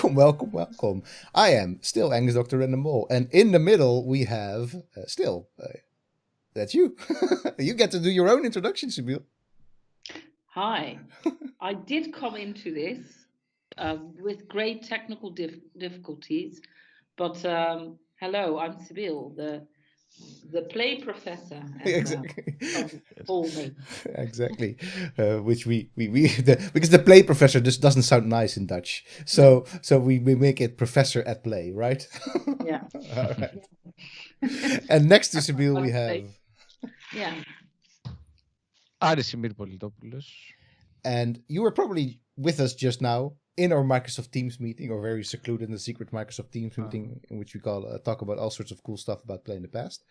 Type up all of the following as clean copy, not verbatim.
welcome. I am still Angus Dr. Random Mole, and in the middle we have that's you. You get to do your own introduction, Sibyl. Hi, I did come into this with great technical difficulties, but hello, I'm Sibyl, the play professor, as Exactly. some call me. Exactly. Which because the play professor just doesn't sound nice in Dutch, so we make it professor at play, right? Yeah. All right. And next to Sibyl we have. Yeah. Άρης Μυρπολιτόπουλος. And you were probably with us just now in our Microsoft Teams meeting, or very secluded in the secret Microsoft Teams meeting, in which we talk about all sorts of cool stuff about playing the past.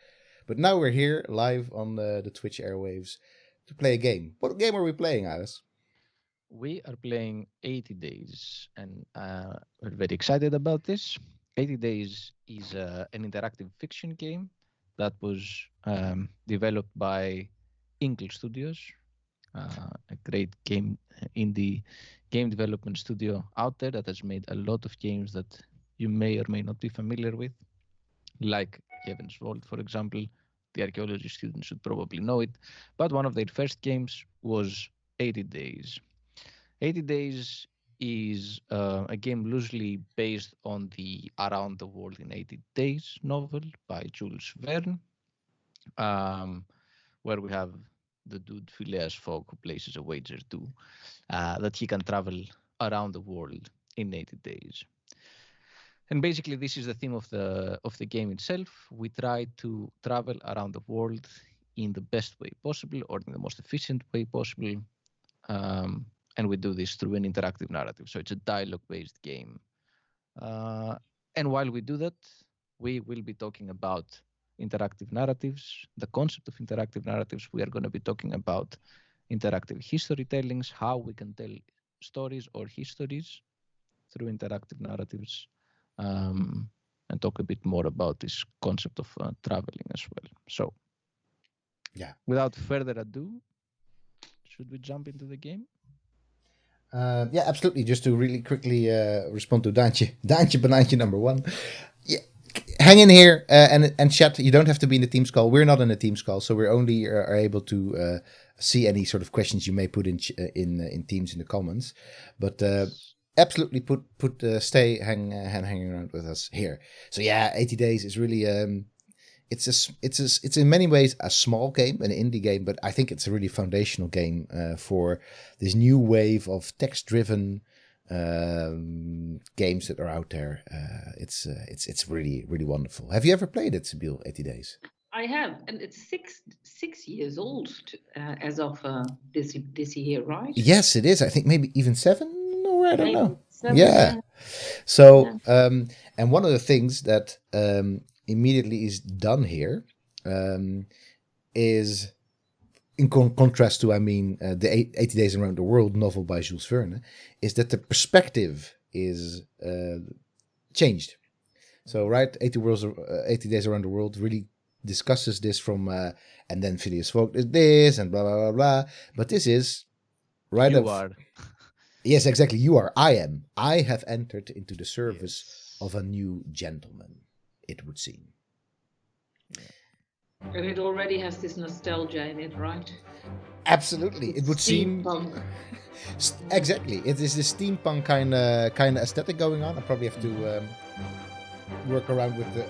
But now we're here live on the Twitch airwaves to play a game. What game are we playing, Alice? We are playing 80 Days, and we're very excited about this. 80 Days is an interactive fiction game that was developed by Inkle Studios, a great indie game development studio out there that has made a lot of games that you may or may not be familiar with, like Heaven's Vault, for example. The archaeology students should probably know it, but one of their first games was 80 Days. 80 Days is a game loosely based on the Around the World in 80 Days novel by Jules Verne, where we have the dude Phileas Fogg who places a wager to that he can travel around the world in 80 days. And basically, this is the theme of the game itself. We try to travel around the world in the best way possible, or in the most efficient way possible. And we do this through an interactive narrative. So it's a dialogue-based game. And while we do that, we will be talking about interactive narratives, the concept of interactive narratives. We are going to be talking about interactive history tellings, how we can tell stories or histories through interactive narratives, and talk a bit more about this concept of traveling as well. So, yeah, without further ado, should we jump into the game? Yeah, absolutely. Just to really quickly respond to Daantje Banaantje number one. Yeah, hang in here and chat. You don't have to be in the Teams call. We're not in the Teams call, so we're only are able to see any sort of questions you may put in Teams in the comments. But absolutely, stay hanging around with us here. So yeah, 80 Days is really it's in many ways a small game, an indie game, but I think it's a really foundational game for this new wave of text-driven games that are out there. It's really, really wonderful. Have you ever played it, Sibyl, 80 Days? I have, and it's six years old as of this year, right? Yes, it is. I think maybe even 7, or I don't know. 7, yeah. So, and one of the things that immediately is done here is, in contrast to, the 80 Days Around the World novel by Jules Verne, is that the perspective is changed. So, right, 80 Days Around the World really discusses this from, and then Phileas Fogg is this, and blah, blah, blah, blah. But this is, right? You are. Yes, exactly. You are. I am. I have entered into the service of a new gentleman, it would seem. And it already has this nostalgia in it, right? Absolutely. It would seem. Exactly. It is this steampunk kind of aesthetic going on. I probably have to work around with the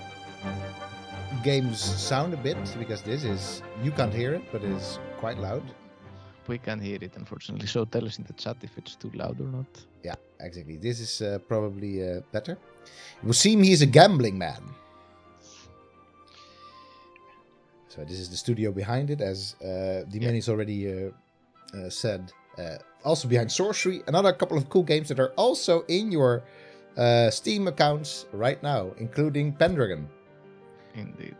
game's sound a bit, because this is, you can't hear it, but it is quite loud. We can hear it, unfortunately. So tell us in the chat if it's too loud or not. Yeah, exactly. This is probably better. It would seem he is a gambling man. So this is the studio behind it, as Dimenis already said. Also behind Sorcery, another couple of cool games that are also in your Steam accounts right now, including Pendragon. Indeed.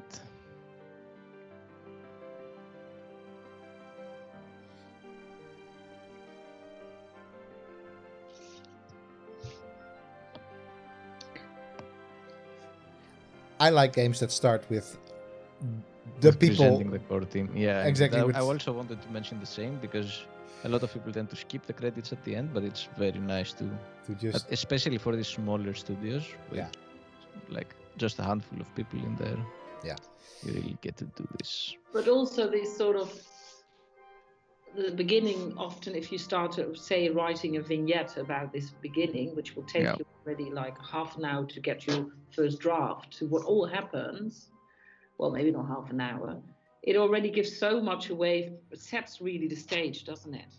I like games that start with the with presenting people. the core team. Yeah, Exactly, I with- also wanted to mention the same because a lot of people tend to skip the credits at the end, but it's very nice to just especially for these smaller studios with Yeah. like just a handful of people in there. Yeah. You really get to do this. But also this sort of the beginning, often if you start to say writing a vignette about this beginning, which will take Yeah. you already like half an hour to get your first draft to what all happens, well, maybe not half an hour, it already gives so much away. It sets really the stage, doesn't it?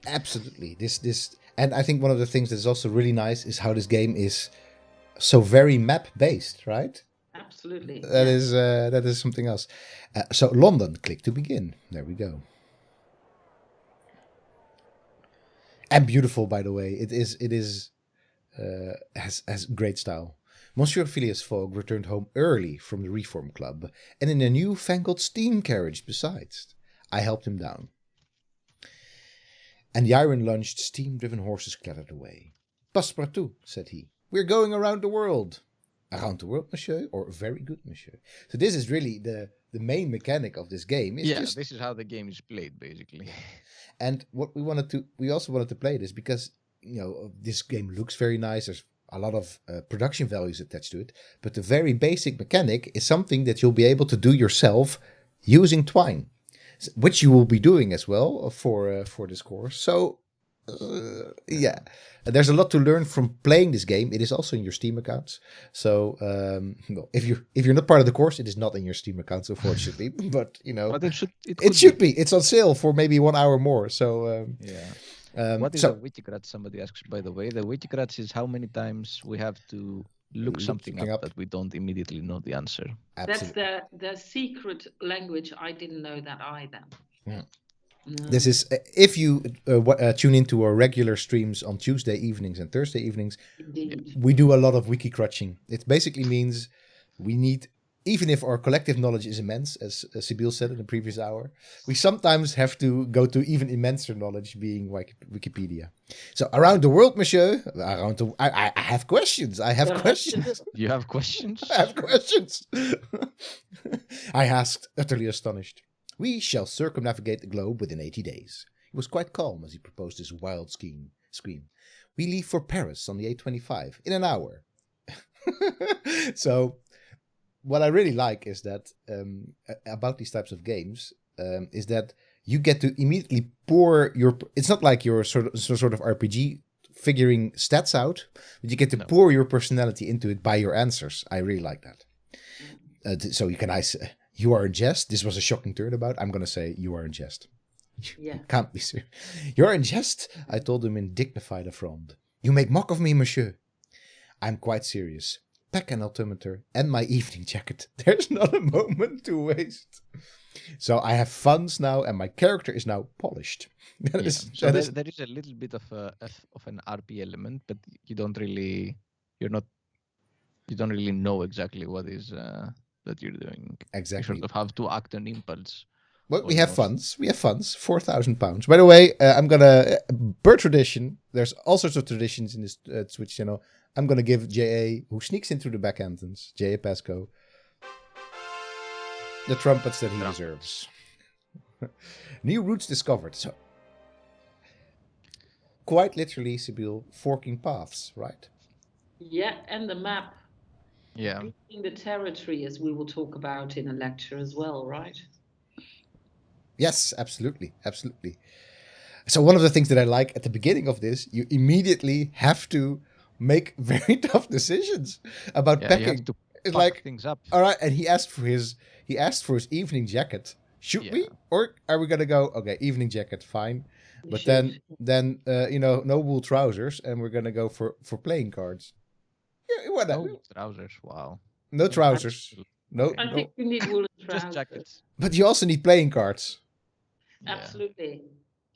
absolutely this and I think one of the things that's also really nice is how this game is so very map based, right? Absolutely. That is something else. So London, click to begin. There we go. And beautiful, by the way. It is has great style. Monsieur Phileas Fogg returned home early from the Reform Club, and in a new-fangled steam carriage besides. I helped him down. And the iron-lunged, steam-driven horses clattered away. Passepartout, said he. We're going around the world. Around the world, monsieur, or very good, monsieur. So this is really the main mechanic of this game. It's just, This is how the game is played, basically. and what we also wanted to play this because, you know, this game looks very nice. There's a lot of production values attached to it. But the very basic mechanic is something that you'll be able to do yourself using Twine, which you will be doing as well for this course. So, yeah. There's a lot to learn from playing this game. It is also in your Steam accounts. So, well, if you're not part of the course, it is not in your Steam accounts, unfortunately. But you know, But it should be. It's on sale for maybe 1 hour more. So, What is so a witty-grat? Somebody asks, by the way. The witty-grat is how many times we have to look something up that we don't immediately know the answer. absolutely. That's the secret language. I didn't know that either. Yeah. No. This is if you tune into our regular streams on Tuesday evenings and Thursday evenings. Indeed. We do a lot of wiki crutching. It basically means we need, even if our collective knowledge is immense, as Sibyl said in the previous hour, we sometimes have to go to even immenser knowledge, being Wikipedia. So around the world, monsieur, I have questions. I have questions. You have questions? I have questions. I asked, utterly astonished. We shall circumnavigate the globe within 80 days. He was quite calm as he proposed his wild scheme. We leave for Paris on the A25 in an hour. So, what I really like is that about these types of games is that you get to immediately pour your. It's not like you're sort of RPG figuring stats out, but you get to pour your personality into it by your answers. I really like that. So you can you are in jest. This was a shocking turnabout. I'm going to say you are in jest. Yeah. Can't be serious. You're in jest, I told him in dignified affront. You make mock of me, monsieur. I'm quite serious. Pack an altimeter and my evening jacket. There's not a moment to waste. So I have funds now and my character is now polished. There is a little bit of an RP element, but you don't really know exactly what is that you're doing. Exactly. You sort of have to act on impulse. Well, we have funds. We have funds. £4,000. By the way, I'm gonna per tradition. There's all sorts of traditions in this Twitch channel. I'm gonna give JA, who sneaks in through the back entrance, JA Pasco, the trumpets that he deserves. New routes discovered. So, quite literally, Sibyl, forking paths, right? Yeah, and the map. Yeah. Beating the territory, as we will talk about in a lecture as well, right? Yes, absolutely. Absolutely. So one of the things that I like at the beginning of this, you immediately have to make very tough decisions about packing. You have to it's pack like things up. All right, and he asked for his evening jacket. Should we, or are we gonna go? Okay, evening jacket, fine. But then no wool trousers, and we're gonna go for playing cards. Yeah, whatever. No trousers. Wow. No trousers. No. I think you need woolen trousers. Just jackets. But you also need playing cards. Absolutely.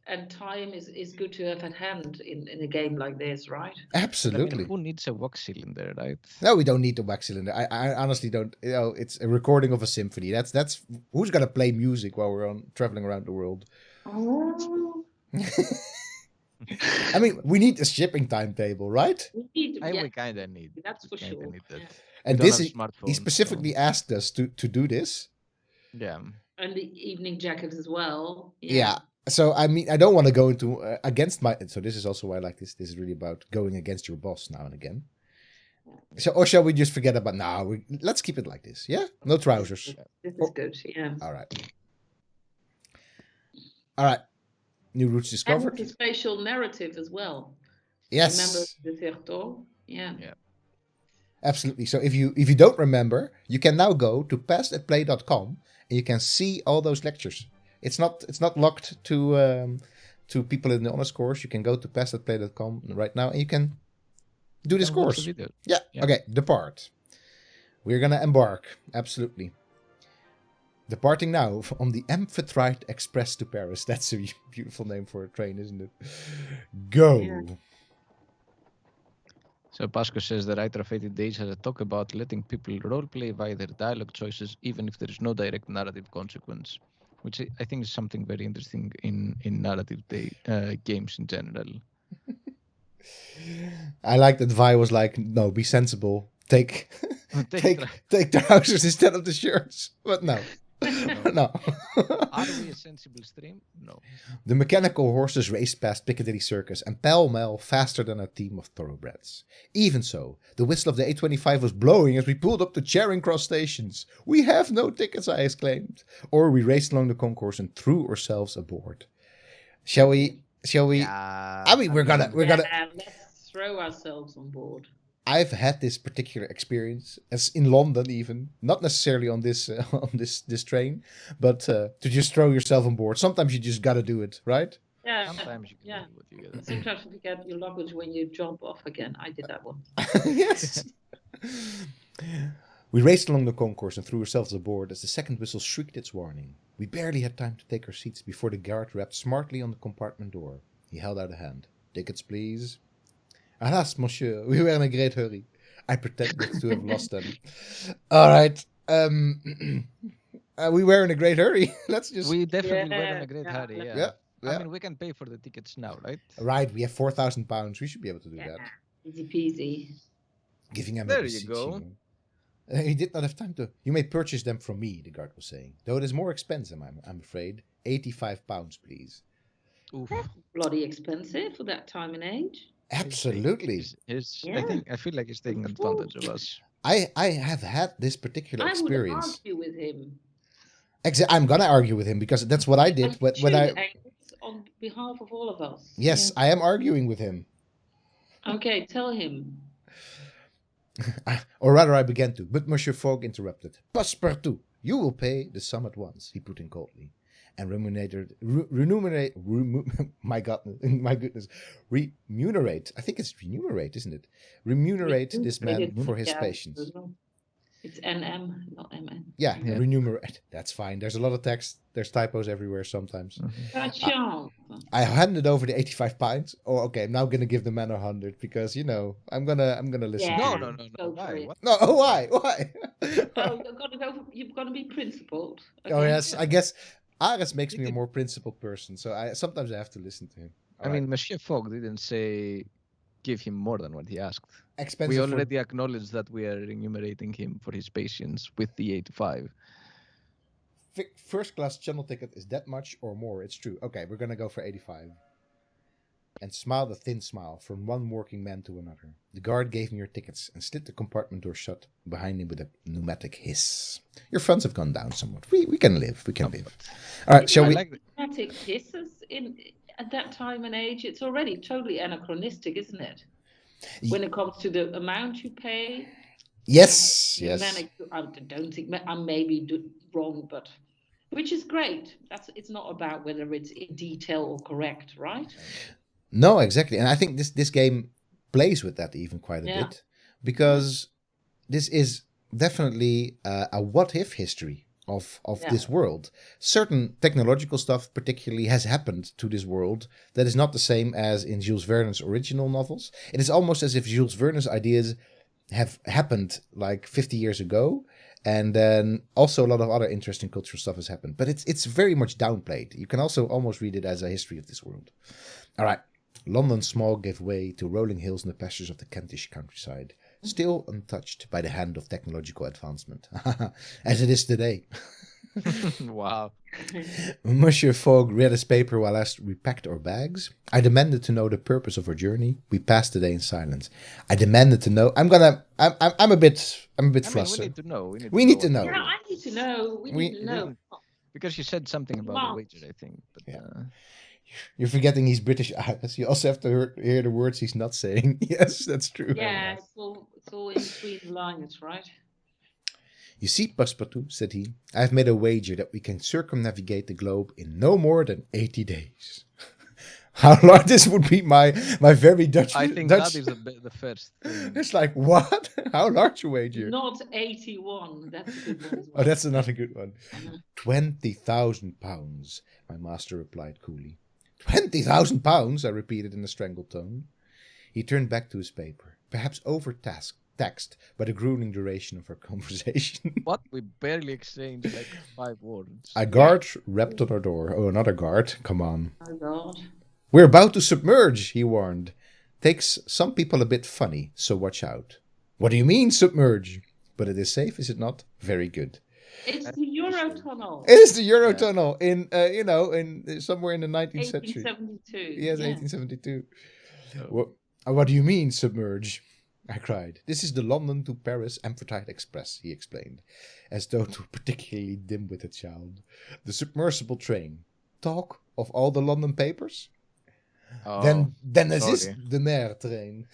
And time is good to have at hand in a game like this, right? Absolutely. I mean, who needs a wax cylinder, right? No, we don't need the wax cylinder. I honestly don't. You know, it's a recording of a symphony. That's who's gonna play music while we're traveling around the world. Oh. I mean, we need a shipping timetable, right? We kind of need. That's for sure. Need that. And he specifically asked us to do this. Yeah. And the evening jacket as well. Yeah. So I mean, I don't want to go into against my. So this is also why I like this. This is really about going against your boss now and again. So, or shall we just forget about now? Let's keep it like this. Yeah, no trousers. This is good. Yeah. All right. All right. New routes And discovered. the spatial narrative as well. Yes. Remember the Vertor? Yeah. Absolutely. So if you don't remember, you can now go to past@play.com and you can see all those lectures. It's not locked to people in the honors course. You can go to past@play.com right now and you can do this course. Yeah. Okay. Depart. We're gonna embark. Absolutely. Departing now on the Amphitrite Express to Paris. That's a beautiful name for a train, isn't it? Go. Yeah. So Pasco says the writer of 80 Days has a talk about letting people roleplay via their dialogue choices, even if there is no direct narrative consequence, which I think is something very interesting in narrative games in general. I like that Vi was like, no, be sensible. Take trousers instead of the shirts. But no. No. Are we a sensible stream? No. The mechanical horses raced past Piccadilly Circus and pell-mell faster than a team of thoroughbreds. Even so, the whistle of the A25 was blowing as we pulled up to Charing Cross stations. We have no tickets, I exclaimed. Or we raced along the concourse and threw ourselves aboard. Shall we? Yeah, I mean, we're gonna. Let's throw ourselves on board. I've had this particular experience, as in London even, not necessarily on this this train, but to just throw yourself on board. Sometimes you just gotta do it, right? Yeah. Sometimes you can do what you get. Sometimes you forget your luggage when you jump off again. I did that one. Yes. We raced along the concourse and threw ourselves aboard as the second whistle shrieked its warning. We barely had time to take our seats before the guard rapped smartly on the compartment door. He held out a hand. Tickets, please. Alas, monsieur, we were in a great hurry. I pretended to have lost them. All right. We were in a great hurry. We definitely were in a great hurry. Yeah. I mean, we can pay for the tickets now, right? Right. We have £4,000. We should be able to do that. Easy peasy. Giving him there you go. He did not have time to. You may purchase them from me, the guard was saying. Though it is more expensive, I'm afraid. £85, please. Oof. Bloody expensive for that time and age. Absolutely. I feel like he's taking advantage of us. I have had this particular experience. I would argue with him. I'm gonna argue with him because that's what I did when I. On behalf of all of us. Yes, I am arguing with him. Okay, tell him. Or rather, I began to, but Monsieur Fogg interrupted. Passepartout, you will pay the sum at once, he put in coldly, and remunerate. My goodness, remunerate. I think it's remunerate, isn't it? Remunerate this man for his patience. It's NM, not MN. Yeah, remunerate. That's fine. There's a lot of text. There's typos everywhere sometimes. I handed over the £85. Oh, okay. I'm now gonna give the man 100 because I'm gonna listen. Yeah. To No. Why? What? No. Why? Oh, you've got to be principled. Okay? Oh yes, I guess Ares makes me a more principled person, so sometimes I have to listen to him. I mean, Monsieur Fogg didn't say give him more than what he asked. Expensive. We already acknowledged that we are remunerating him for his patience with the 85. First class channel ticket is that much or more. It's true. Okay, we're gonna go for 85. And smiled a thin smile from one working man to another. The guard gave me your tickets and slid the compartment door shut behind him with a pneumatic hiss. Your funds have gone down somewhat. We can live. We can live. All right, shall we? Pneumatic hisses at that time and age, it's already totally anachronistic, isn't it? When it comes to the amount you pay. Yes. I don't think I may be wrong, but which is great. It's not about whether it's in detail or correct, right? No, exactly. And I think this game plays with that even quite a bit because this is definitely a what-if history of this world. Certain technological stuff particularly has happened to this world that is not the same as in Jules Verne's original novels. It is almost as if Jules Verne's ideas have happened like 50 years ago, and then also a lot of other interesting cultural stuff has happened. But it's very much downplayed. You can also almost read it as a history of this world. All right. London's smog gave way to rolling hills and the pastures of the Kentish countryside, still untouched by the hand of technological advancement, as it is today. Wow. Monsieur Fogg read his paper while as we packed our bags. I demanded to know the purpose of our journey. We passed the day in silence. I demanded to know. I'm a bit I mean, we flustered. need to know. We need to what know. Yeah, happened. I need to know. We We- need to You know. didn't, because you said something about the Mom. wager, I think. But Yeah. You're forgetting he's British, Alice. You also have to hear the words he's not saying. Yes, that's true. Yeah, it's all in between the lines, right? You see, Passepartout, said he, I have made a wager that we can circumnavigate the globe in no more than 80 days. How long? This would be my very Dutch. I think Dutch. that is the first thing. It's like, what? How large a wager? Not 81. That's a good one as well. Oh, that's another good one. 20,000 pounds, my master replied coolly. 20,000 pounds, I repeated in a strangled tone. He turned back to his paper, perhaps taxed by the grueling duration of our conversation. What? We barely exchanged like 5 words. A guard rapped on our door. Oh, another guard. Come on. Oh, God. We're about to submerge, he warned. Takes some people a bit funny, so watch out. What do you mean, submerge? But it is safe, is it not? Very good. It's the Eurotunnel. It is the Eurotunnel in, in somewhere in the 19th century. 1872. Yes, yeah. 1872. Oh. What do you mean, submerge? I cried. This is the London to Paris Amphitrite Express, he explained, as though to a particularly dim-witted child. The submersible train. Talk of all the London papers? Oh, Then is this sorry. the Nair train.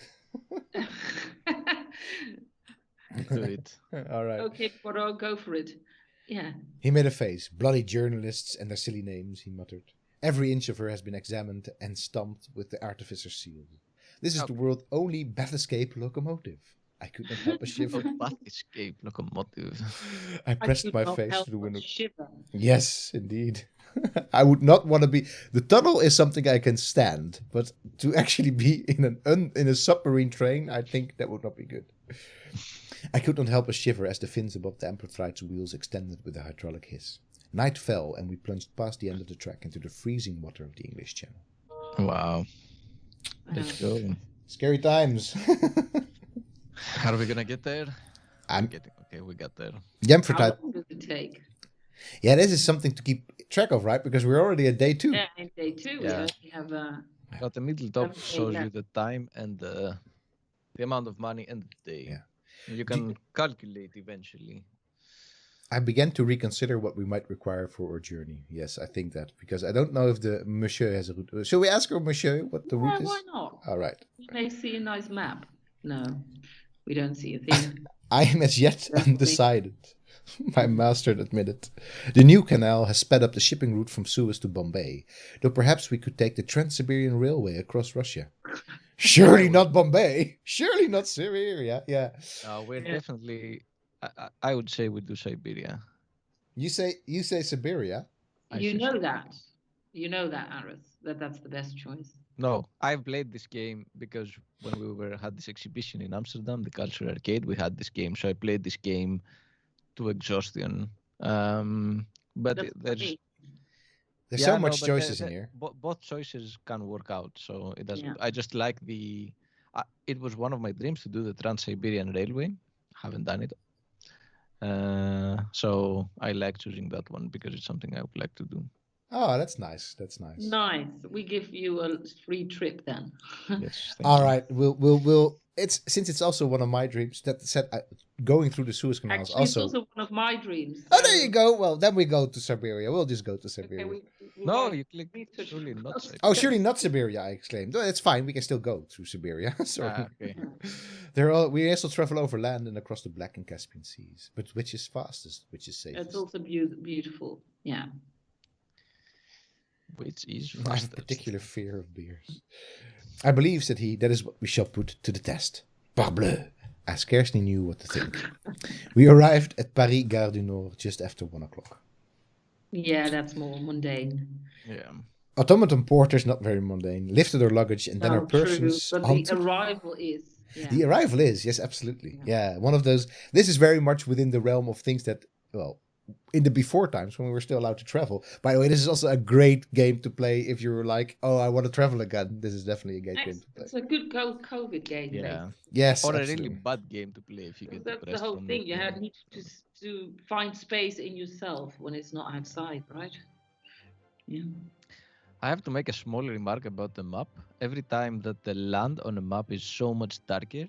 Do it. All right. Okay, Poirot, go for it. Yeah. He made a face. Bloody journalists and their silly names, he muttered. Every inch of her has been examined and stamped with the artificer's seal. This is the world's only bat escape locomotive. I could not help a shiver. Bat escape locomotive. I pressed could my not face help to the but window. shiver. Yes, indeed. I would not want to be. The tunnel is something I can stand, but to actually be in a submarine train, I think that would not be good. I could not help a shiver as the fins above the Amphitrite's wheels extended with a hydraulic hiss. Night fell, and we plunged past the end of the track into the freezing water of the English Channel. Wow. Let's go. Scary times. How are we gonna get there? Okay, we got there. The How Amphitrite. long does it take? Yeah, this is something to keep track of, right? Because we're already at day 2. Yeah, in day 2, we Yeah. only have But the middle top Okay, shows yeah. you the time and the amount of money and the day. Yeah. You can calculate eventually. I began to reconsider what we might require for our journey. Yes, I think that. Because I don't know if the monsieur has a route. Shall we ask our monsieur what the route is? why not? All right. We may see a nice map. No, we don't see a thing. I am as yet Definitely. undecided, my master admitted. The new canal has sped up the shipping route from Suez to Bombay, though perhaps we could take the Trans-Siberian Railway across Russia. Surely not Bombay. Surely not Siberia. Yeah. We're Yeah. definitely. I would say we do Siberia. You say Siberia? You know that. You know that, Aris, that's the best choice. No, I've played this game because when we had this exhibition in Amsterdam, the Cultural Arcade, we had this game. So I played this game to exhaustion. But That's there's funny. There's so much choices in here. Both choices can work out, so it doesn't. Yeah. I just like the. It was one of my dreams to do the Trans-Siberian Railway. Haven't done it. So I like choosing that one because it's something I would like to do. Oh, that's nice. That's nice. Nice. We give you a free trip then. Yes. thank All you. right. We'll. It's since it's also one of my dreams. That said, going through the Suez Canal is Actually, it's also. also one of my dreams. Oh, there you go. Well, then we go to Siberia. We'll just go to Siberia. Okay, No, might you click research surely not. first. Siberia. Oh, surely not Siberia, I exclaimed. Oh, it's fine. We can still go through Siberia. Sorry. Okay. We also travel over land and across the Black and Caspian seas. But which is fastest? Which is safest? It's also beautiful. Yeah. Which is I have a fastest. particular fear of beers. I believe, said he, that is what we shall put to the test. Parbleu! I scarcely knew what to think. We arrived at Paris Gare du Nord just after 1 o'clock. Yeah, that's more mundane. Yeah. Automaton porters, not very mundane, lifted our luggage and then our persons True, but onto... the arrival is. Yeah. The arrival is, yes, absolutely. Yeah, one of those. This is very much within the realm of things that, well, in the before times when we were still allowed to travel. By the way, this is also a great game to play if you're like, oh, I want to travel again. This is definitely a great game to play. It's a good COVID game. Yeah. Yes, Or a absolutely. really bad game to play if you get That's the depressed whole from thing. it. You had need to to find space in yourself when it's not outside, right? Yeah. I have to make a small remark about the map. Every time that the land on a map is so much darker,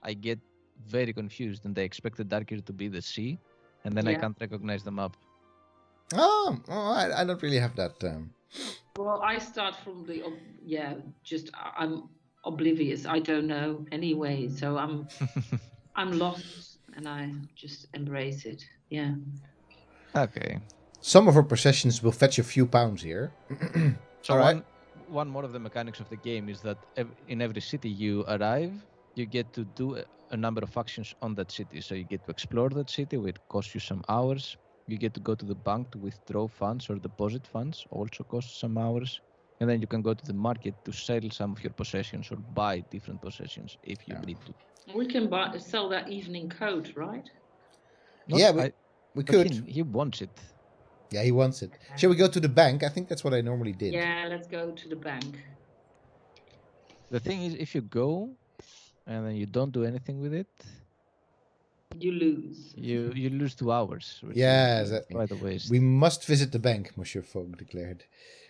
I get very confused and I expect the darker to be the sea, and then I Yeah. can't recognize the map. I don't really have that. Well, I start from the just I'm oblivious. I don't know anyway, so I'm lost, and I just embrace it. Yeah. Okay. Some of our possessions will fetch a few pounds here. So All right. one more of the mechanics of the game is that in every city you arrive, you get to do a number of actions on that city. So you get to explore that city, which costs you some hours. You get to go to the bank to withdraw funds or deposit funds, also costs some hours. And then you can go to the market to sell some of your possessions or buy different possessions if you need to. We can sell that evening coat, right? Not, Yeah, I, we but could. he wants it. Yeah, he wants it. Shall we go to the bank? I think that's what I normally did. Yeah, let's go to the bank. The thing is, if you go and then you don't do anything with it, You lose. you lose 2 hours, which Yeah, is exactly. quite a waste. We must visit the bank, Monsieur Fogg declared.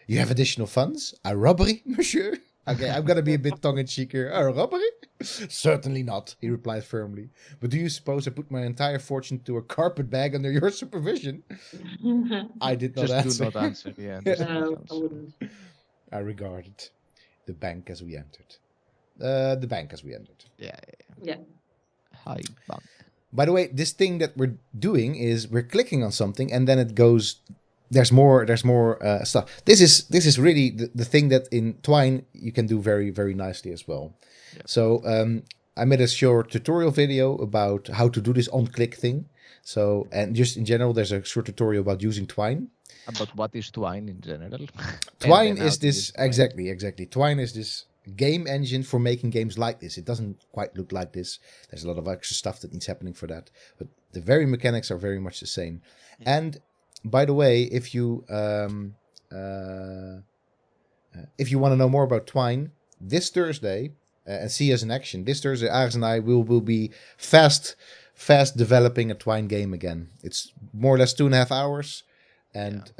You have additional funds? A robbery, monsieur? Okay, I'm gonna be a bit tongue-in-cheek here. A robbery? Certainly not, he replied firmly. But do you suppose I put my entire fortune to a carpet bag under your supervision? I did not Just answer. do not answer. Yeah, just do not No, I answer. wouldn't. I regarded the bank as we entered. Yeah. Hi, bank. By the way, this thing that we're doing is we're clicking on something and then it goes. There's more stuff. This is really the thing that in Twine you can do very, very nicely as well. Yeah. So I made a short tutorial video about how to do this on-click thing. So, and just in general, there's a short tutorial about using Twine. About what is Twine in general. Twine is this exactly. Twine is this game engine for making games like this. It doesn't quite look like this. There's a lot of extra stuff that needs happening for that, but the very mechanics are very much the same. Yeah. And by the way, if you want to know more about Twine, this Thursday and see us in action. This Thursday, Aris and I will be fast developing a Twine game again. It's more or less 2.5 hours and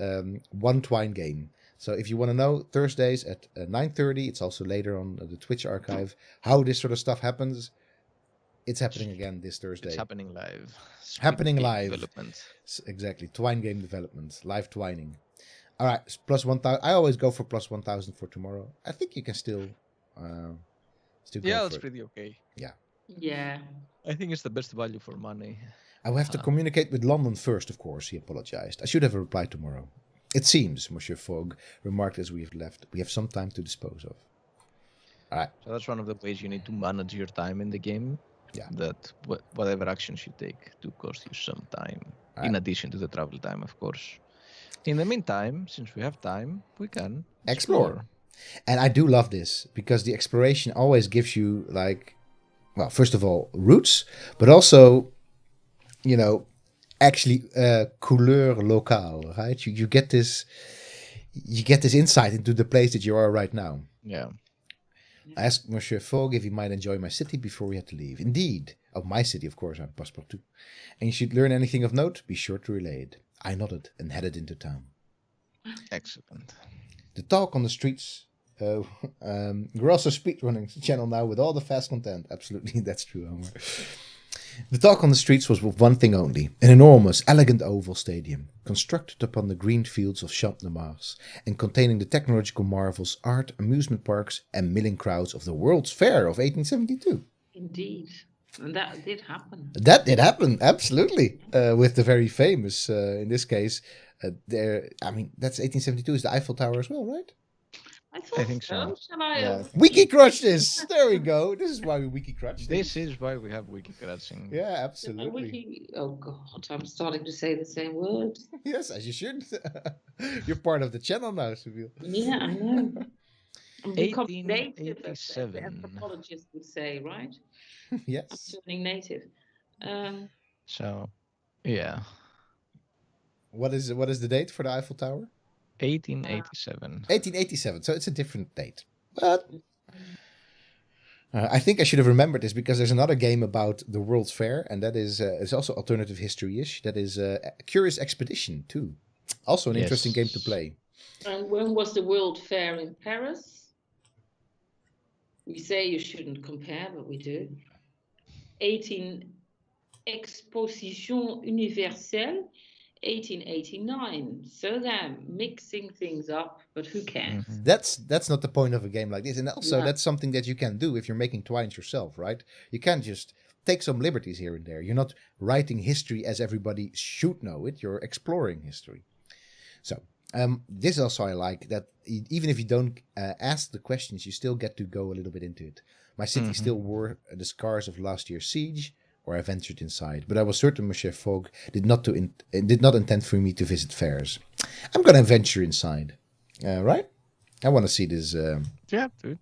one Twine game. So if you want to know, Thursdays at 9:30, it's also later on the Twitch archive, how this sort of stuff happens. It's happening again this Thursday. It's happening live. Happening live. Development. Exactly. Twine game development. Live twining. All right. Plus 1,000. I always go for plus 1,000 for tomorrow. I think you can still go that's for pretty okay. Yeah. I think it's the best value for money. I will have to communicate with London first, of course, he apologized. I should have a reply tomorrow. It seems, Monsieur Fogg remarked as we have left, we have some time to dispose of. All right. So that's one of the ways you need to manage your time in the game. Yeah. That whatever actions you take do cost you some time, in addition to the travel time, of course. In the meantime, since we have time, we can explore. And I do love this, because the exploration always gives you, like, well, first of all, routes, but also, you know, actually couleur locale, right? You get this insight into the place that you are right now. Yeah. I asked Monsieur Fogg if he might enjoy my city before we had to leave. Indeed. Of my city, of course, I'm Passepartout. And you should learn anything of note, be sure to relay it. I nodded and headed into town. Excellent. The talk on the streets. We're also speedrunning the channel now with all the fast content. Absolutely, that's true, Homer. The talk on the streets was with one thing only. An enormous, elegant oval stadium, constructed upon the green fields of Champ-de-Mars, and containing the technological marvels, art, amusement parks, and milling crowds of the World's Fair of 1872. Indeed. And that did happen. That did happen, absolutely. With the very famous, in this case, that's 1872 is the Eiffel Tower as well, right? I think so. Shall I? Yeah. Wiki crutch this. There we go. This is why we wiki crutch. This is why we have wiki crutching. Yeah, absolutely. Oh God, I'm starting to say the same word. Yes, as you should. You're part of the channel now, Seville. Yeah, I know. 1887. Native, as the anthropologist would say, right? Yes. I'm turning native. So, yeah. What is the date for the Eiffel Tower? 1887. 1887. So it's a different date. But I think I should have remembered this because there's another game about the World's Fair, and that is also alternative history-ish. That is Curious Expedition 2. Also an interesting game to play. And when was the World Fair in Paris? We say you shouldn't compare, but we do. 18 Exposition Universelle, 1889. So they're mixing things up, but who cares? That's not the point of a game like this. And also Yeah. that's something that you can do if you're making twines yourself, right? You can't just take some liberties here and there. You're not writing history as everybody should know it. You're exploring history. So this also I like that even if you don't ask the questions, you still get to go a little bit into it. My city still wore the scars of last year's siege, or I ventured inside, but I was certain Monsieur Fogg did not intend for me to visit fairs. I'm gonna venture inside, right? I want to see this. Yeah, dude.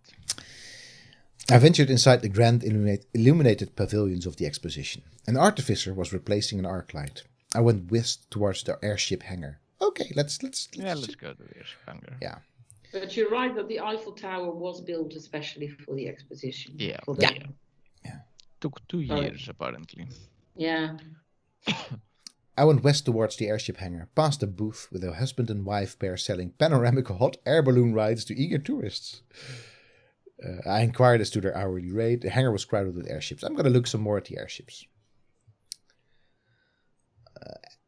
I ventured inside the grand illuminated pavilions of the exposition. An artificer was replacing an arc light. I went west towards the airship hangar. Okay, let's go to the airship hangar. Yeah. But you're right that the Eiffel Tower was built especially for the exposition. Yeah. For the, Took 2 years apparently. Yeah. I went west towards the airship hangar, past a booth with a husband and wife pair selling panoramic hot air balloon rides to eager tourists. I inquired as to their hourly rate. The hangar was crowded with airships. I'm going to look some more at the airships.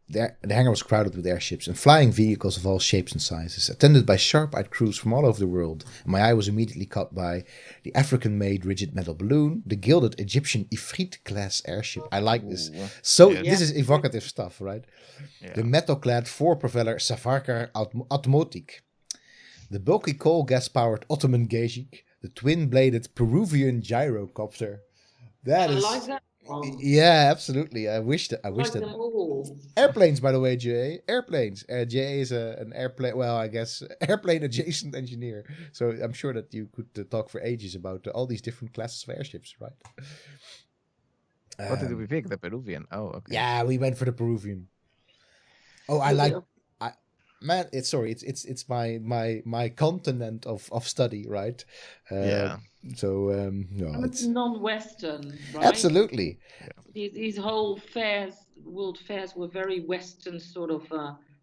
The hangar was crowded with airships and flying vehicles of all shapes and sizes, attended by sharp-eyed crews from all over the world. And my eye was immediately caught by the African-made rigid metal balloon, the gilded Egyptian Ifrit-class airship. I like this. So this is evocative stuff, right? Yeah. The metal-clad four-propeller Savarkar Automatic, the bulky coal gas-powered Ottoman Gejik, the twin-bladed Peruvian gyrocopter. I like that. Yeah, absolutely. I wish that. Them all. Airplanes, by the way, JA. Airplanes. JA is an airplane. Well, I guess airplane adjacent engineer. So I'm sure that you could talk for ages about all these different classes of airships, right? What did we pick? The Peruvian. Oh, okay. Yeah, we went for the Peruvian. Oh, I like. Man, it's my continent of study, right? Yeah. So no, it's non-Western, right? Absolutely. Yeah. These whole fairs, world fairs, were very Western sort of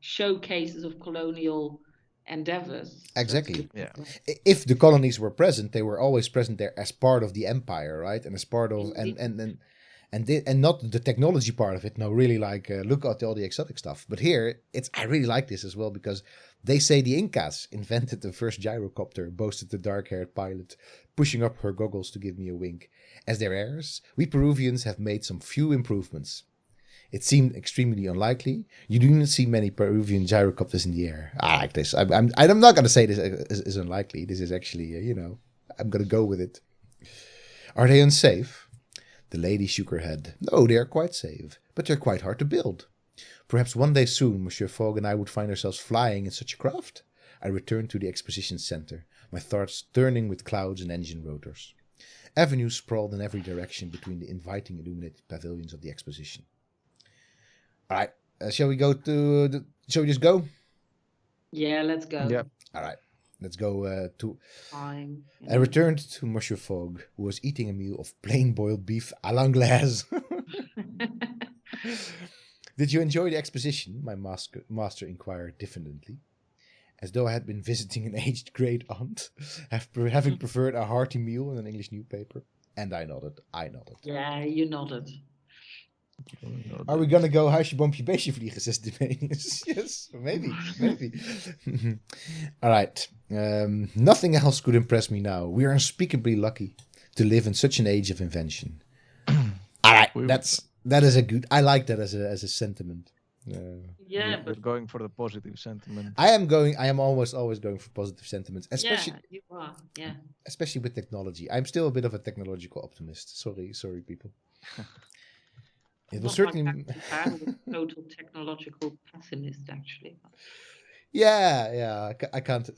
showcases of colonial endeavors. Exactly. So if the colonies were present, they were always present there as part of the empire, right? And as part of and not the technology part of it. No, really like look at all the exotic stuff. But here, I really like this as well because they say the Incas invented the first gyrocopter, boasted the dark-haired pilot, pushing up her goggles to give me a wink. As their heirs, we Peruvians have made some few improvements. It seemed extremely unlikely. You do not see many Peruvian gyrocopters in the air. I like this. I'm not going to say this is unlikely. This is actually, I'm going to go with it. Are they unsafe? The lady shook her head. No, they are quite safe, but they're quite hard to build. Perhaps one day soon, Monsieur Fogg and I would find ourselves flying in such a craft. I returned to the exposition center, my thoughts turning with clouds and engine rotors. Avenues sprawled in every direction between the inviting illuminated pavilions of the exposition. All right, shall we just go? Yeah, let's go. Yeah. All right. Let's go to... Time. I returned to Monsieur Fogg, who was eating a meal of plain boiled beef à l'anglaise. Did you enjoy the exposition? My master inquired diffidently, as though I had been visiting an aged great aunt, having preferred a hearty meal and an English newspaper. And I nodded. Yeah, you nodded. Are we gonna go huisje, boompje, beestje vliegen, says Demanius? Yes, maybe. All right. Nothing else could impress me now. We are unspeakably lucky to live in such an age of invention. All right, that is a good. I like that as a sentiment. But we're going for the positive sentiment. I am almost always going for positive sentiments, especially. Yeah, you are. Yeah. Especially with technology. I'm still a bit of a technological optimist. Sorry, people. It was certainly I'm a total technological pessimist, actually. Yeah. I can't.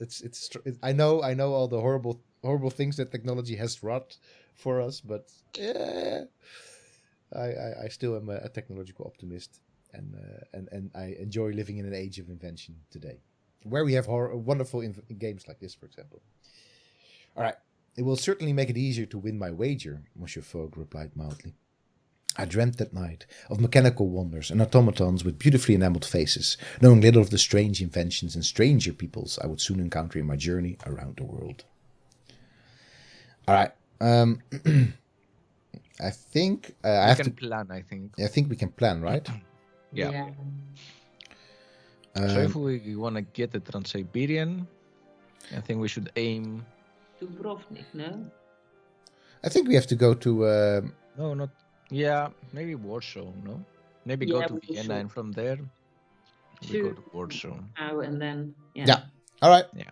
I know all the horrible things that technology has wrought for us, but yeah, I still am a technological optimist, and I enjoy living in an age of invention today, where we have wonderful games like this, for example. All right, It will certainly make it easier to win my wager, Monsieur Fogg replied mildly. I dreamt that night of mechanical wonders and automatons with beautifully enameled faces, knowing little of the strange inventions and stranger peoples I would soon encounter in my journey around the world. All right. I think We can plan, I think. I think we can plan, right? Yeah. So if we want to get the Trans-Siberian, I think we should aim... Dubrovnik, no? I think we have to go to... No, not... Yeah, maybe Warsaw, no? Maybe go to Vienna and from there we go to Warsaw. And then... Yeah. All right. Yeah.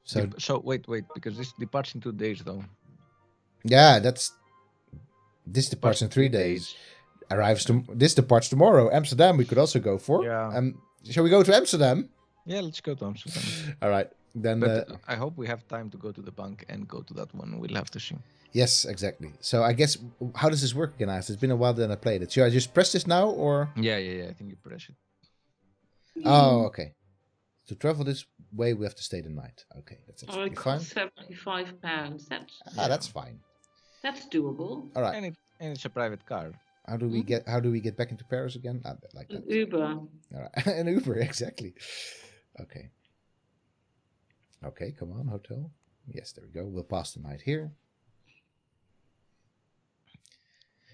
So wait, because this departs in 2 days, though. Yeah, this departs in 3 days. This departs tomorrow. Amsterdam we could also go for. Yeah. Shall we go to Amsterdam? Yeah, let's go to Amsterdam. All right. Then but I hope we have time to go to the bank and go to that one. We'll have to see. Yes, exactly. So I guess, how does this work again? It's been a while that I played it. Should I just press this now, or? Yeah. I think you press it. Oh, okay. To travel this way, we have to stay the night. Okay, that's absolutely fine. £75. That's fine. That's doable. All right. And it's a private car. How do we get back into Paris again? Like that. An Uber. All right. An Uber, exactly. Okay. Okay, come on, hotel. Yes, there we go. We'll pass the night here.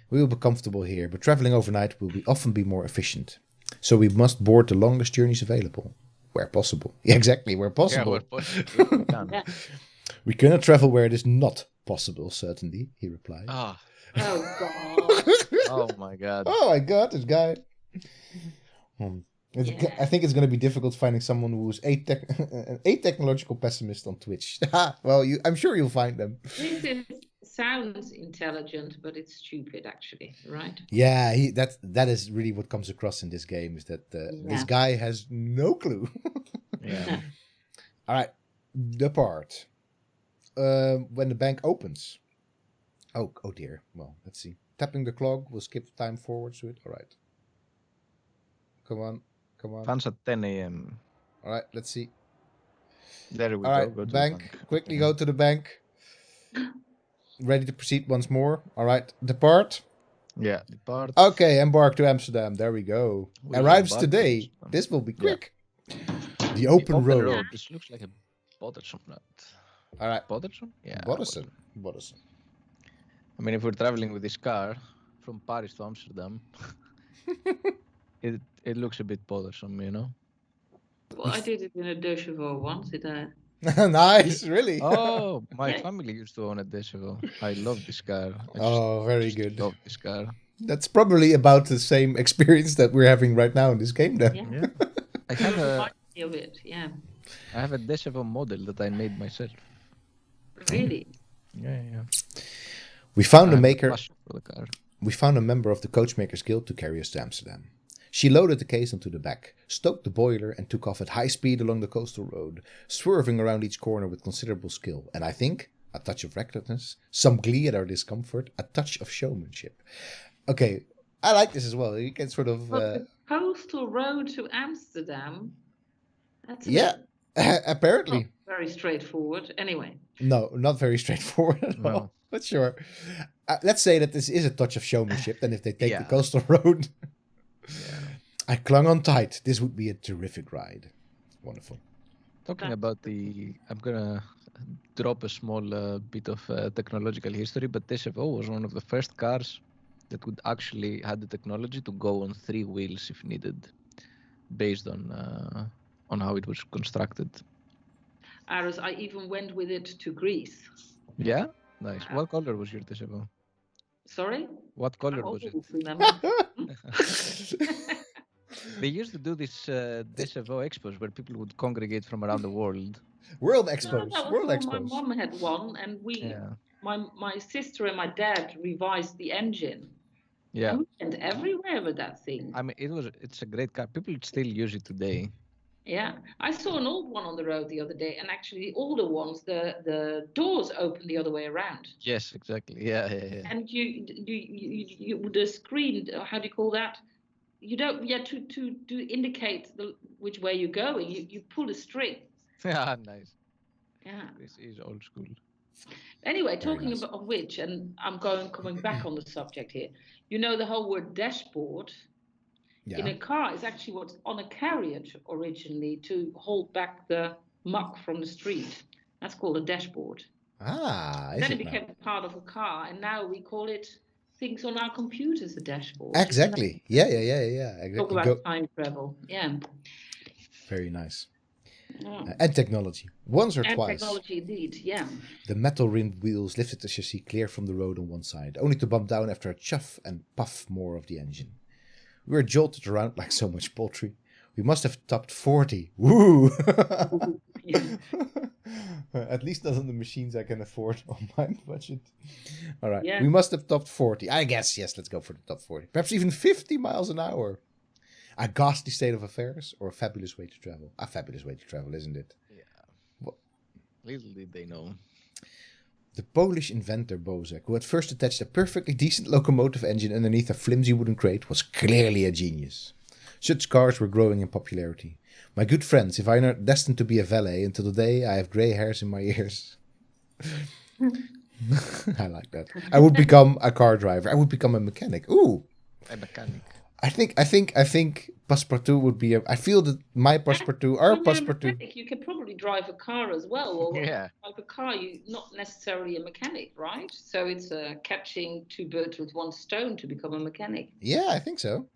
We will be comfortable here, but traveling overnight will often be more efficient. So we must board the longest journeys available, where possible. Yeah, exactly, where possible. Yeah, where possible. We cannot travel where it is not possible, certainly, he replied. Ah. Oh, God. Oh, my God. Oh, my God, this guy. I think it's going to be difficult finding someone who's a technological pessimist on Twitch. Well, I'm sure you'll find them. This sounds intelligent, but it's stupid, actually, right? Yeah, that is really what comes across in this game, is that this guy has no clue. Yeah. All right, depart. When the bank opens. Oh dear. Well, let's see. Tapping the clock will skip time forward to it. All right. Come on. Funds at 10 a.m. All right, let's see. There we go. All right, Go to bank. the bank. Quickly go to the bank. Ready to proceed once more. All right, depart. Yeah, depart. Okay, embark to Amsterdam. There we go. Arrives today. This will be quick. Yeah. The open road. This looks like a bothersome route. All right. Bothersome? Yeah. Bothersome. I mean, if we're traveling with this car from Paris to Amsterdam, it looks a bit bothersome, you know? Well, I did it in a deux chevaux once, did I? Nice, really? Oh, my family used to own a deux chevaux. I love this car. Very good. Love this car. That's probably about the same experience that we're having right now in this game, then. Yeah. I have of it, yeah. I have a deux chevaux model that I made myself. Really? Yeah. We found a maker. For the car. We found a member of the Coachmakers Guild to carry us to Amsterdam. She loaded the case onto the back, stoked the boiler, and took off at high speed along the coastal road, swerving around each corner with considerable skill, and I think a touch of recklessness, some glee at our discomfort, a touch of showmanship. Okay, I like this as well. You can sort of... the coastal road to Amsterdam? That's apparently. Not very straightforward. Anyway. No, not very straightforward at all. But sure. Let's say that this is a touch of showmanship, then if they take the coastal road... Yeah. I clung on tight. This would be a terrific ride. Wonderful. Talking about I'm gonna drop a small bit of technological history, but TSFO was one of the first cars that would actually had the technology to go on 3 wheels if needed, based on how it was constructed. Aris, I even went with it to Greece. Yeah, nice. What color was your TSFO? Sorry? What color was it? Remember? They used to do this TSFO expos where people would congregate from around the world. World expos. World expos. My mom had one, and my sister and my dad revised the engine. Yeah. And we went everywhere with that thing. I mean, it's a great car. People still use it today. Yeah, I saw an old one on the road the other day, and actually the older ones, the doors open the other way around. Yes, exactly. Yeah. And you the screen, how do you call that? You don't to indicate which way you're going. You pull a string. Yeah, nice. Yeah. This is old school. Anyway, Very talking nice. about of which, and I'm coming back on the subject here. You know, the whole word dashboard in Yeah. a car is actually what's on a carriage originally to hold back the muck from the street. That's called a dashboard. Ah, is Then it it now? became part of a car, and now we call it things on our computers a dashboard. Exactly. Yeah. Talk Exactly. about time travel. Yeah. Very nice. Yeah. And technology. Once or And twice, technology indeed, yeah. the metal-rimmed wheels lifted the chassis clear from the road on one side, only to bump down after a chuff and puff more of the engine. We were jolted around like so much poultry. We must have topped 40. Woo! Yeah. At least not on the machines I can afford on my budget. All right. Yeah. We must have topped 40. I guess, yes, let's go for the top 40. Perhaps even 50 miles an hour. A ghastly state of affairs or a fabulous way to travel? A fabulous way to travel, isn't it? Yeah. Little did they know. The Polish inventor Bozek, who had first attached a perfectly decent locomotive engine underneath a flimsy wooden crate, was clearly a genius. Such cars were growing in popularity. My good friends, if I am not destined to be a valet until the day I have grey hairs in my ears. I like that. I would become a car driver. I would become a mechanic. Ooh. A mechanic. I think Passepartout would be I feel that my Passepartout, our When you're a Passepartout. mechanic, you can probably drive a car as well. Or Yeah. drive a car, you're not necessarily a mechanic, right? So it's catching two birds with one stone to become a mechanic. Yeah, I think so.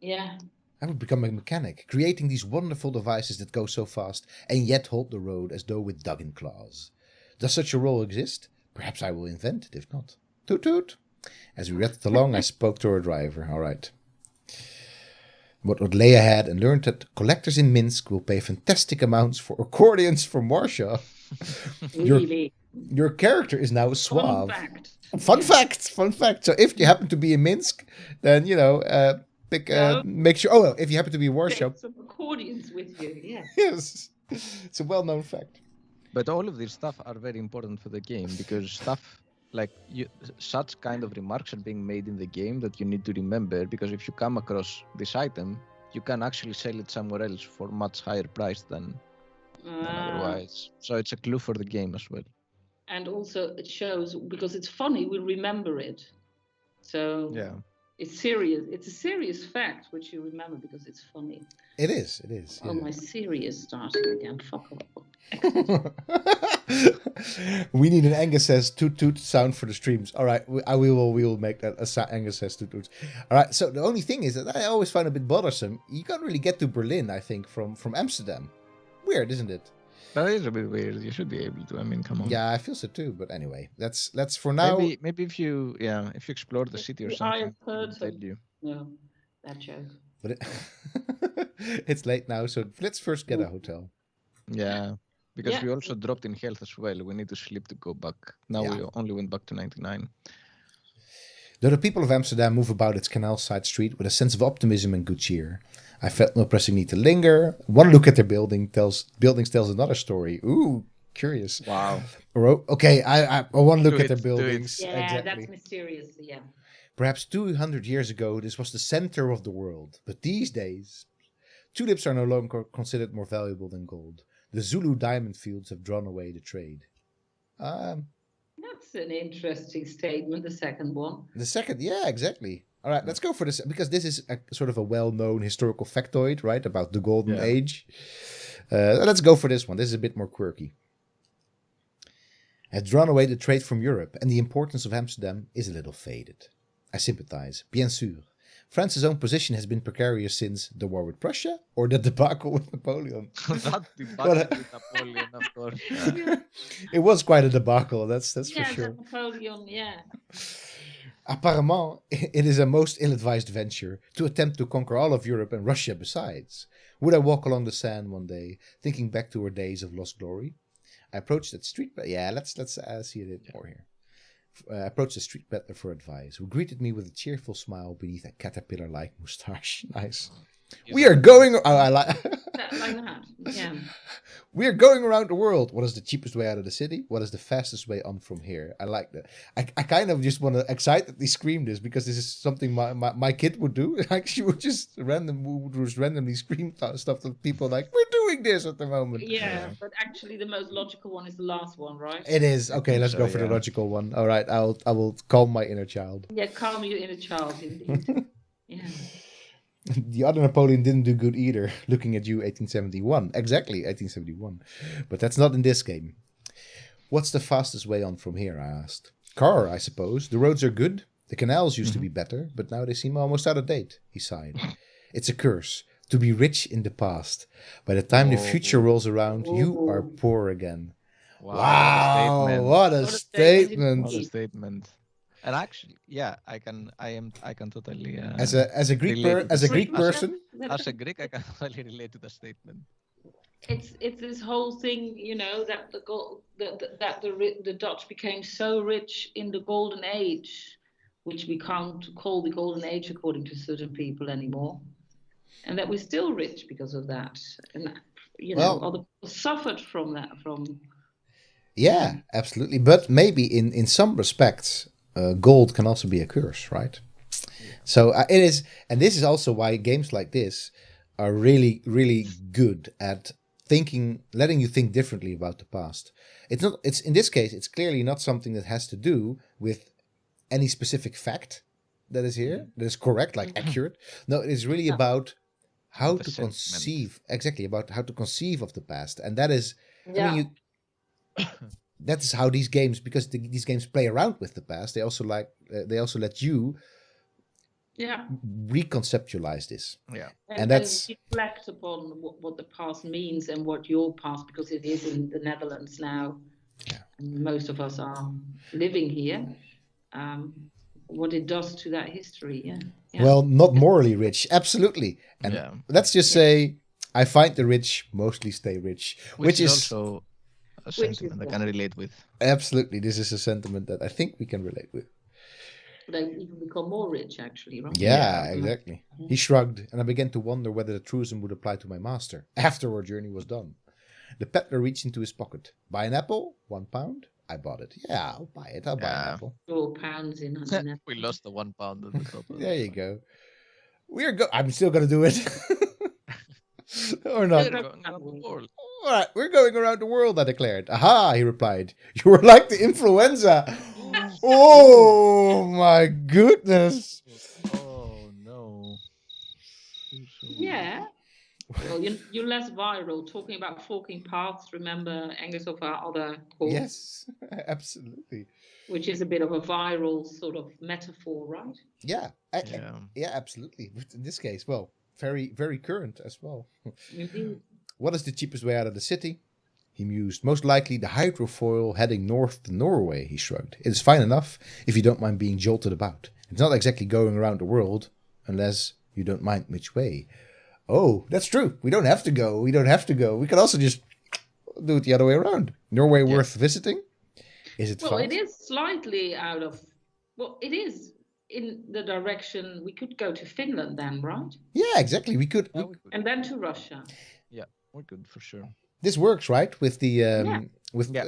Yeah. I would become a mechanic, creating these wonderful devices that go so fast and yet hold the road as though with dug-in claws. Does such a role exist? Perhaps I will invent it, if not. Toot toot. As we rattled along, I spoke to our driver. All right. What lay ahead and learned that collectors in Minsk will pay fantastic amounts for accordions from Warsaw. Really. Your character is now suave. Fun fact. Fun fact. So if you happen to be in Minsk, then, make sure. Oh, well, if you happen to be in Warsaw. Take some accordions with you, yeah. Yes. It's a well-known fact. But all of these stuff are very important for the game because stuff like such kind of remarks are being made in the game that you need to remember, because if you come across this item, you can actually sell it somewhere else for much higher price than otherwise. So it's a clue for the game as well. And also it shows, because it's funny, we remember it. So yeah, it's serious. It's a serious fact which you remember because it's funny. It is. Oh, Yeah. my serious starting again. Fuck off. We need an Angus says toot toot sound for the streams. All right, we will make that a Angus says toot toot. All right. So the only thing is that I always find a bit bothersome. You can't really get to Berlin, I think, from Amsterdam. Weird, isn't it? that is a bit weird. You should be able to. I mean, come on. Yeah, I feel so too. But anyway, that's for now. Maybe if you explore the city or something, I'll tell you. No, that joke. But it's late now, so let's first get a hotel. Yeah. Because we also dropped in health as well. We need to sleep to go back. Now we only went back to 99. Though the people of Amsterdam move about its canal-side street with a sense of optimism and good cheer, I felt no pressing need to linger. One look at their buildings tells another story. Ooh, curious. Wow. Okay, I one look at their buildings. Yeah, exactly. That's mysterious. Yeah. Perhaps 200 years ago, this was the center of the world. But these days, tulips are no longer considered more valuable than gold. The Zulu diamond fields have drawn away the trade. That's an interesting statement, the second one. The second, yeah, exactly. All right, let's go for this, because this is a sort of a well-known historical factoid, right, about the Golden Age. Let's go for this one. This is a bit more quirky. Had drawn away the trade from Europe, and the importance of Amsterdam is a little faded. I sympathize, bien sûr. France's own position has been precarious since the war with Prussia or the debacle with Napoleon. That debacle with Napoleon, of course. It was quite a debacle, that's for sure. Napoleon, yeah. Apparemment, it is a most ill-advised venture to attempt to conquer all of Europe and Russia besides. Would I walk along the sand one day, thinking back to our days of lost glory? I approached that street... Yeah, let's see a bit more here. I approached the street peddler for advice, who greeted me with a cheerful smile beneath a caterpillar-like moustache. Nice. We are going. Oh, I like. Like that. Yeah. We are going around the world. What is the cheapest way out of the city? What is the fastest way on from here? I like that. I kind of just want to excitedly scream this because this is something my kid would do. Like she would just randomly scream stuff to people like, we're doing this at the moment. Yeah, but actually the most logical one is the last one, right? It is. Okay, let's go for the logical one. All right, I will calm my inner child. Yeah, calm your inner child, indeed. Yeah. The other Napoleon didn't do good either. Looking at you, 1871. Exactly, 1871. But that's not in this game. What's the fastest way on from here, I asked. Car, I suppose. The roads are good. The canals used to be better, but now they seem almost out of date, he sighed. It's a curse. To be rich in the past. By the time the future rolls around, you are poor again. Wow, what a statement. What a statement. And actually, yeah, I can totally as a Greek person, as a Greek, I can totally relate to the statement. It's this whole thing, you know, that the Dutch became so rich in the Golden Age, which we can't call the Golden Age according to certain people anymore, and that we're still rich because of that, and you know, other people suffered from that. Yeah, absolutely, but maybe in some respects. Gold can also be a curse, right? Yeah. So it is, and this is also why games like this are really, really good at letting you think differently about the past. It's in this case, it's clearly not something that has to do with any specific fact that is here, that is correct, like accurate. No, it is really about how to conceive, about how to conceive of the past, and that is, I mean, that is how these games, because these games play around with the past. They also let you reconceptualialize this. Yeah, and that's reflect upon what the past means and what your past, because it is in the Netherlands now. Yeah, and most of us are living here. What it does to that history. Yeah. Well, not morally rich, absolutely. And let's just say, I find the rich mostly stay rich, which is also a sentiment I can relate with. Absolutely, this is a sentiment that I think we can relate with. They even become more rich, actually, right? Yeah, exactly. He shrugged, and I began to wonder whether the truism would apply to my master after our journey was done. The peddler reached into his pocket. Buy an apple? £1. I bought it. Yeah, I'll buy it. I'll buy an apple. £4 in an apple. We lost the £1 at the top. There you go. I'm still going to do it. Or not. All right, we're going around the world, I declared. Aha, he replied. You were like the influenza. Oh, my goodness. Oh, no. Yeah. Well, you're less viral. Talking about forking paths, remember Angus of our other course? Yes, absolutely. Which is a bit of a viral sort of metaphor, right? Yeah, yeah, absolutely. But in this case, well, very, very current as well. Indeed. What is the cheapest way out of the city? He mused. Most likely the hydrofoil heading north to Norway, he shrugged. It is fine enough if you don't mind being jolted about. It's not exactly going around the world, unless you don't mind which way. Oh, that's true. We don't have to go. We can also just do it the other way around. Norway worth visiting? Is it fun? Well, it is slightly out of... Well, it is in the direction... We could go to Finland then, right? Yeah, exactly. We could. And then to Russia. Yeah, we could for sure. This works, right? With the...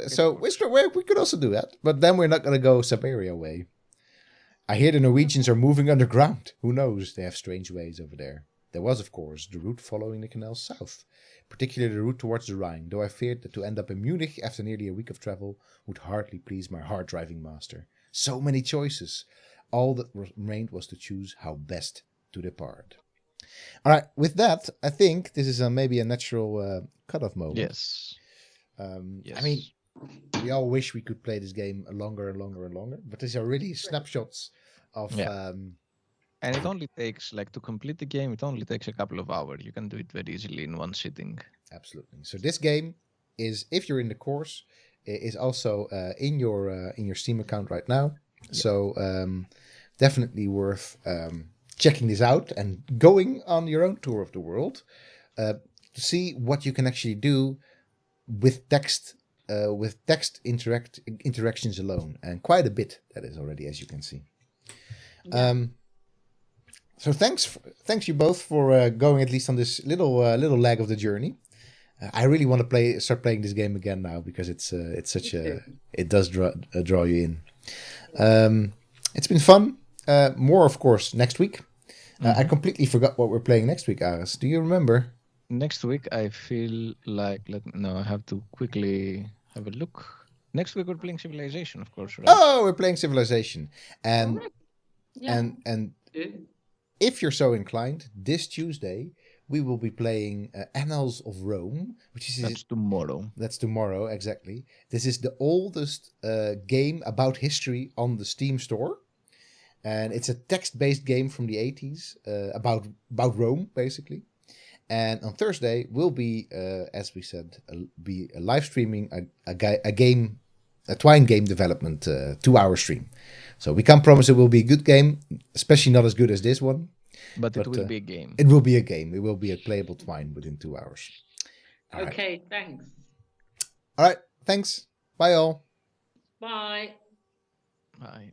so we could also do that. But then we're not going to go Siberia way. I hear the Norwegians are moving underground. Who knows? They have strange ways over there. There was, of course, the route following the canal south, particularly the route towards the Rhine, though I feared that to end up in Munich after nearly a week of travel would hardly please my hard-driving master. So many choices. All that remained was to choose how best to depart. All right, with that, I think this is maybe a natural cut-off moment. Yes. Yes. I mean, we all wish we could play this game longer and longer and longer, but these are really snapshots of... And it only takes, to complete the game, it only takes a couple of hours. You can do it very easily in one sitting. Absolutely. So this game is, if you're in the course, is also in your Steam account right now. Yeah. So definitely worth checking this out and going on your own tour of the world to see what you can actually do with text interactions alone, and quite a bit that is already, as you can see. Yeah. So thanks you both for going at least on this little leg of the journey. I really want to start playing this game again now because it's such it does draw you in. It's been fun. More, of course, next week. I completely forgot what we're playing next week, Aris. Do you remember? Next week, I feel like I have to quickly have a look. Next week we're playing Civilization, of course, right? Oh, we're playing Civilization, and Yeah. and if you're so inclined, this Tuesday we will be playing Annals of Rome, which is That's tomorrow. That's tomorrow, exactly. This is the oldest game about history on the Steam store. And it's a text-based game from the 80s about Rome, basically. And on Thursday, we'll be, as we said, be live streaming a Twine game development 2-hour stream. So we can't promise it will be a good game, especially not as good as this one. But it will be a game. It will be a game. It will be a playable Twine within 2 hours. Okay, thanks. All right, thanks. Bye, all. Bye. Bye.